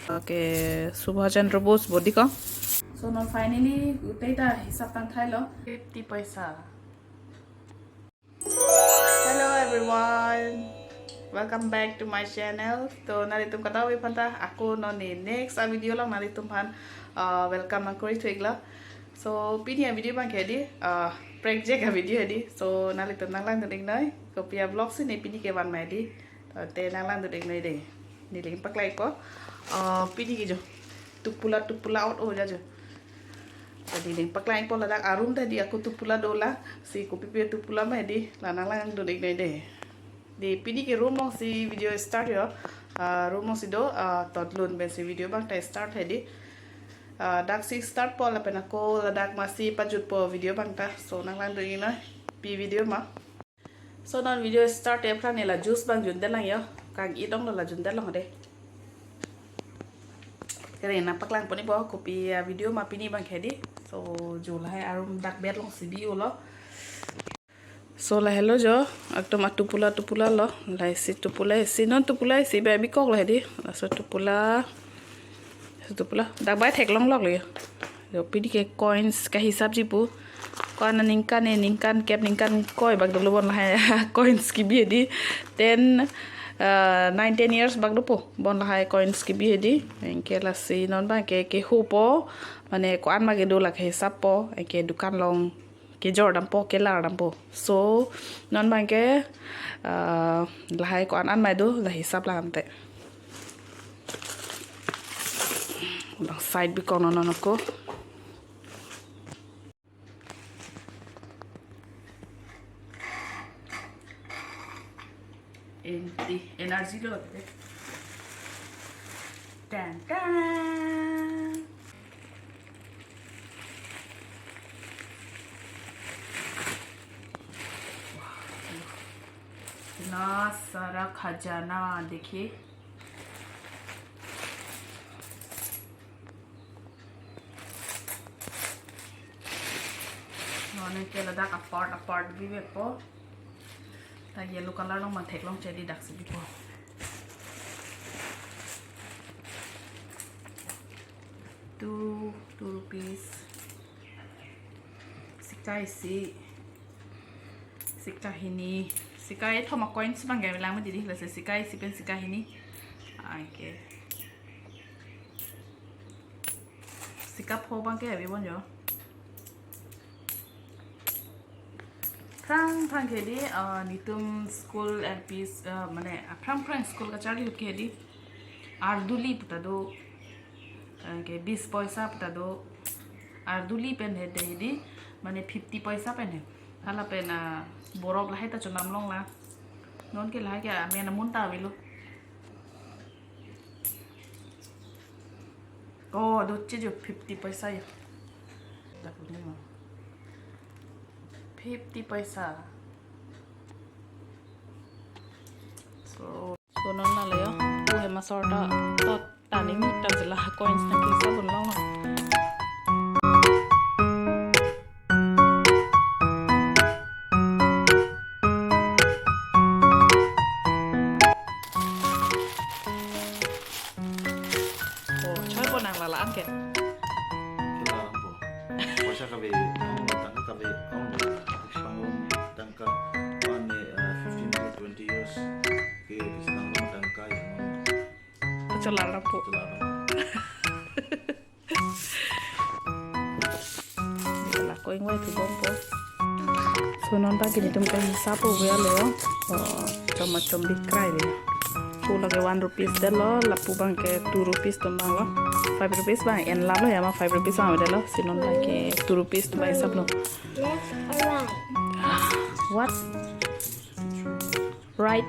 Oke, Subhash Chandra Bose body ko. So now finally utai ta hisab tang thai lo 50 paisa. Hello everyone. Welcome back to my channel. So naritum kata wi panta aku no ni next video lang naritum pan welcome ang kori thigla. So pini video bang kedi prank je ka video di. So naritum nang lang tuding nai. Ko pia vlog si ni pini ke wan mai di. Te nang lang tuding nai de. Ni ling paklai ko. Pini ki jo. Tupula out oh jajo. Jadi ning paklai po ladak arum tadi aku tupula dola si kopi pia tupula mai di. Lanang lang tuding nai de. Di pini ke room si video start yo room si do tot lun ben si video bang ta start hedi dak si start po la pen ako ladak masih pajut po video bang ta so nang lan doi na pi video ma so non video start e pra ne la juice bang jun lang yo kang i dong la jun lang de kare na paklang poni bo kopi video ma pini bang hedi so jula hai arum dak bet long si bio lo so la hello jo akto ma tupula lo la si tupula si non tupula si baby kok la di la so tupula dak bai thek long lok le jo pidi ke coins ka hisab ji pu kon ningkan kep ningkan koi bag do bon la coins ki bi di 10 9-10 years bag do po bon la coins ki bi di enke la si non ba ke hu po mane ko an ma ge do la ke hisab po ke dukan long ke Jordan po ke lar po so non bang ke lahai ko an mai do la hisab la ante bang side bi ko non ko energy lo de tan इतना सारा खजाना देखिए नॉने के Ladakh apart भी बेपो ता yellow colour no मथेक लोंग चेदी डाक से बिपो to rupees सिक्का हिनी sikai thoma coins banggai bilang mah jadi lah sikai sipen sikai ini oke sikap ho bangkai abi bon yo prang ke di nitum school LP mane prang school ka chali ke di arduli puta do ke 20 paisa puta do arduli pen he di mane 50 paisa pen he hala pen borok lah ta chunam long la non ke lah ke me na mun ta bilu oh do che jo 50 paisa ya da punya 50 paisa so non na le yo tu he ma sorta tot tani mi ta jela coins na ki sa bun long lalaan ke lalaan po pasya kabe tangka kabe tangka 15 to 20 years ke isang tangka celara po ko ingway tu bom po so non ta kini tum kan hisap po ya lo cuma bikrai le pula ke 1 rupees delo lapu bang ke 2 rupees tumbang lo 5 rupees bang en la lo ya ma 5 rupees bang delo sinon bang ke 2 rupees tu bang sab lo left or right what right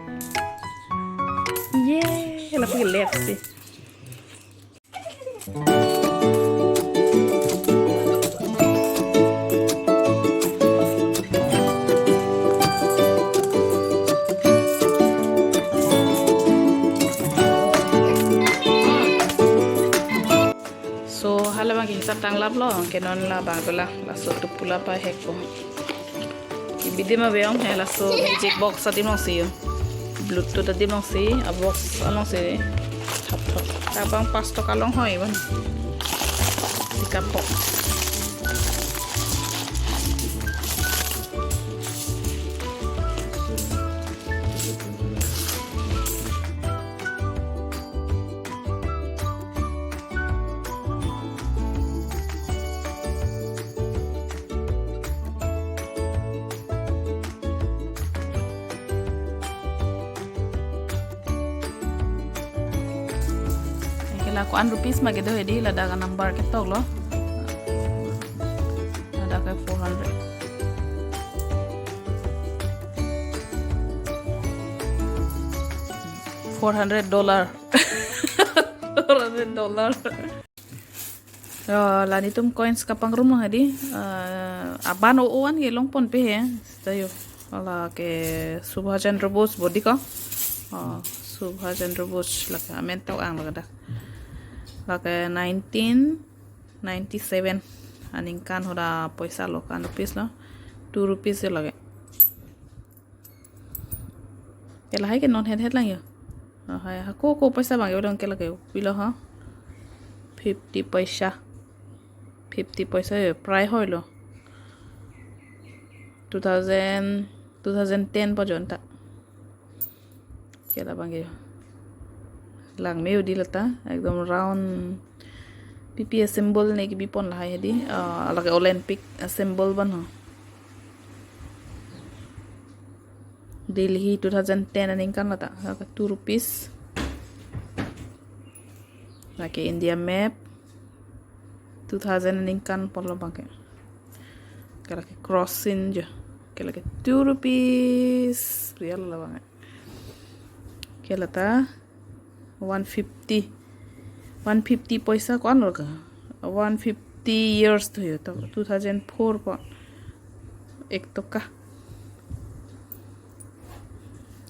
yeah lapu ke left sih hisap tang lap lo kenon la bagla la so tu pula pa heko ibide ma beong he la so magic box sa dimong si bluetooth ta dimong si a box along si Thap. Tabang 5 toka long hoy ban. Dikapok. Aku 100 mage do hedi la daga number ke tog lo ada ke 400 $400 $400 la ni tum coins kapang rumah hedi aban oan ge long pon pe he tayo ala ke Subhash Chandra Bose body ka Subhash Chandra Bose la ka men taw ang la Laka 1997 aning kan hoda paisa lo kan rupees lo 2 rupees se lage kela hai ke non het lang yo hai ha ko paisa bang yo dong kela ke pilo ha 50 paisa yo prai hoi lo 2010 pajonta kela bang yo lang meu di lata ekdom round PP symbol ne ki bipon la hai di alage Olympic symbol ban ho Delhi 2010 aning kan lata 2 rupees lake India map 2000 aning kan pon lo bangke kala ke crossing jo kala ke 2 rupees real la bang kala ta 150 paisa kon lo ka 150 years to yo to 2004 pon ek toka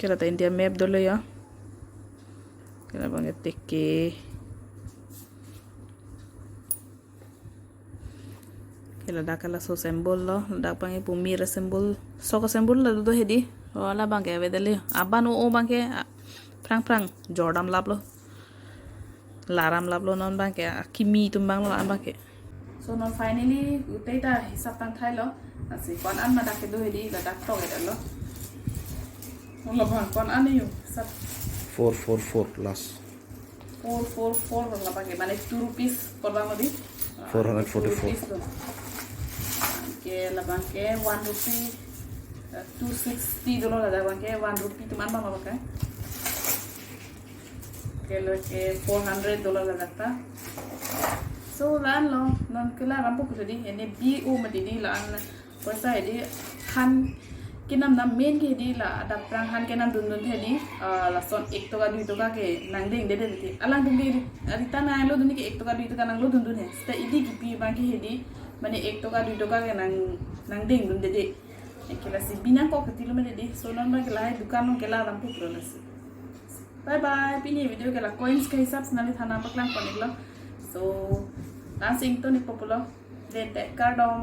kela ta India map dole ya kela bang teke kela da kala so symbol lo da bang pumira symbol so ka symbol la do hedi wala bang ke vedele aban o bang ke prang Jordan lablo laram lablo non bangke kimi tumbang lo ambake so non finally utai ta hisap tang thai lo asi kon an ma dak do hedi la dak to lo lo bang kon an yu sap 444 last 444 la bangke mane 2 rupees por bang di 444 ke la bangke 1 rupee 260 dolo la bangke 1 rupee tuman bang bangke kelo ke $400 la data so lan lo non kela rampo ko di ene bi o ma di la an paisa di han kinam na main ke di la ada prang han kenam dun di la son 1 toka 2 toka ke nang ding de di alang ding di adita na lo dun ke 1 toka 2 toka nang lo dun he sta idi ki pi bang ke di mane 1 toka 2 toka ke nang ding dun de kela si binan ko ketilo me di so non ba kela dukan no kela rampo ko la bye bye pini video ke la coins के हिसाब से नाली थाना पकलाम पनिगलो so dancing to ni populo de cardom